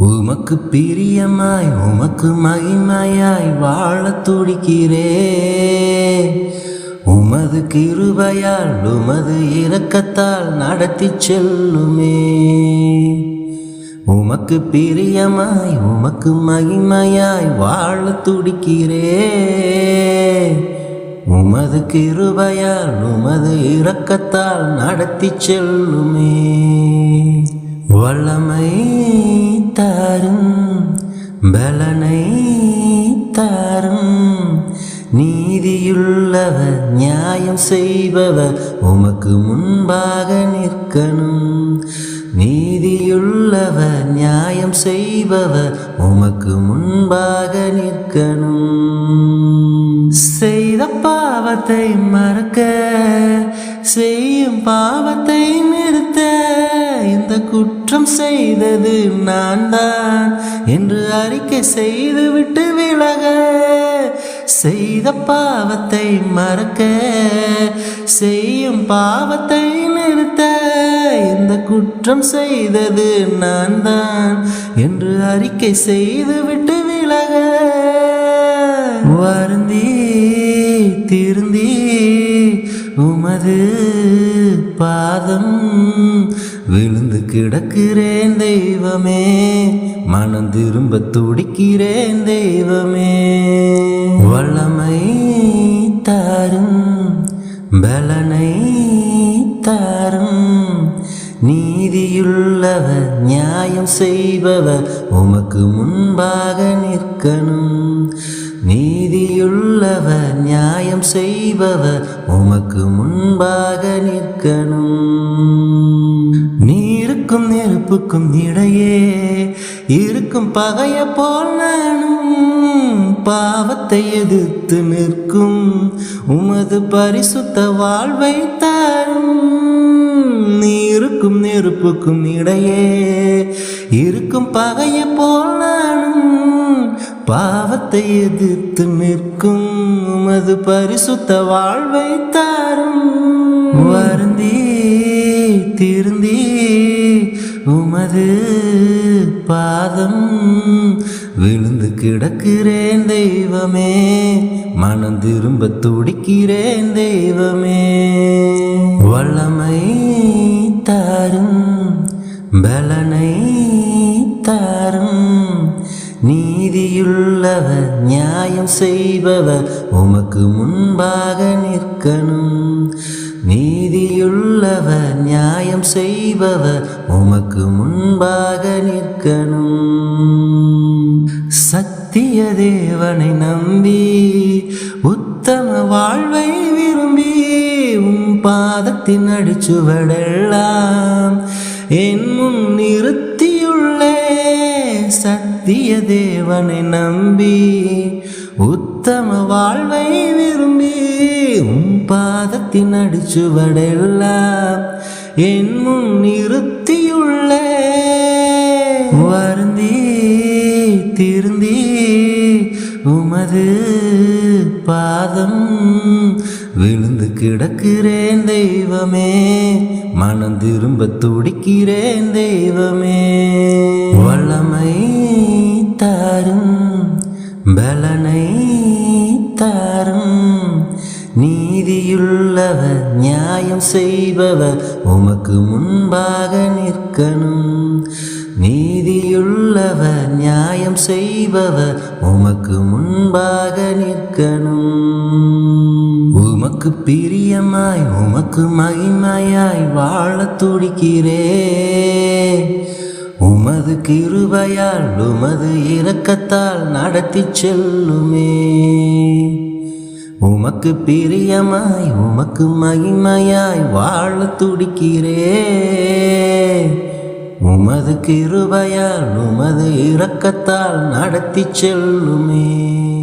உமக்கு பிரியமாய் உமக்கு மகிமையாய் வாழத் துடிக்கிறே. உமது கிருபையால் உமது இரக்கத்தால் நடத்தி செல்லுமே. உமக்கு பிரியமாய் உமக்கு மகிமையாய் வாழத் துடிக்கிறே. உமது கிருபையால் உமது இரக்கத்தால் நடத்தி செல்லுமே. வல்லமை தாரும் பலனை தாரும். நீதியுள்ளவர் நியாயம் செய்பவர் உமக்கு முன்பாக நிற்கணும். நீதியுள்ளவர் நியாயம் செய்பவர் உமக்கு முன்பாக நிற்கணும். செய்த பாவத்தை மறக்க செய்யும் பாவத்தை நிறுத்த இந்த குற்றம் செய்தது நான் தான் என்று அறிக்கை செய்துவிட்டு விலக. செய்த பாவத்தை மறக்க செய்யும் பாவத்தை நிறுத்த இந்த குற்றம் செய்தது நான் தான் என்று அறிக்கை செய்துவிட்டு விலக. வருந்தி திருந்தி உமது பாதம் விழுந்து கிடக்கிறேன் தெய்வமே. மனம் திரும்ப துடிக்கிறேன் தெய்வமே. வல்லமை தாரும் பலனை தாரும். நீதியுள்ளவர் நியாயம் செய்பவர் உமக்கு முன்பாக நிற்கணும். நீதியுள்ளவர் நியாயம் செய்பவர் உமக்கு முன்பாக நிற்கணும். நீருக்கும் நெருப்புக்கும் இடையே இருக்கும் பகைய போல் நானும் பாவத்தை எதிர்த்து நிற்கும் உமது பரிசுத்த வாழ்வை தாரும். நீருக்கும் நெருப்புக்கும் இடையே இருக்கும் பகைய போல் நானும் பாவத்தை எதிர்த்து நிற்கும் உமது பரிசுத்த வாழ்வை தாரும். வருந்தி திருந்தி உமது பாதம் விழுந்து கிடக்கிறேன் தெய்வமே. மனம் திரும்ப துடிக்கிறேன் தெய்வமே. வல்லமை தாரும் பலனை தாரும். நீதியுள்ளவர் நியாயம் செய்பவர் உமக்கு முன்பாக நிற்கணும். நீதியுள்ளவர் நியாயம் செய்பவர் உமக்கு முன்பாக நிற்கணும். சத்திய தேவனை நம்பி உத்தம வாழ்வை விரும்பி உம் பாதத்தின் அடிச்சுவடெல்லாம் என் முன் நிறுத்தியுள்ளே. சத்திய தேவனை நம்பி உத்தம வாழ்வை விரும்பி உம் பாதத்தின் அடிச்சுவடெல்லாம் என் முன் நிறுத்தியுள்ளே. வருந்தி திருந்தி உமது பாதம் விழுந்து கிடக்கிறேன் தெய்வமே. மனம் திரும்ப துடிக்கிறேன் தெய்வமே. வல்லமை தாரும் பலனை தாரும். நீதியுள்ளவர் நியாயம் செய்பவர் உமக்கு முன்பாக நிற்கணும். நீதியுள்ளவர் நியாயம் செய்பவர் உமக்கு முன்பாக நிற்கணும். உமக்கு பிரியமாய் உமக்கு மகிமையாய் வாழத் துடிக்கிறே. உமது கிருபையால் உமது இரக்கத்தால் நடத்தி செல்லுமே. உமக்கு பிரியமாய் உமக்கு மகிமையாய் வாழத் துடிக்கிறே. உமது கிருபையால் உமது இரக்கத்தால் நடத்தி செல்லுமே.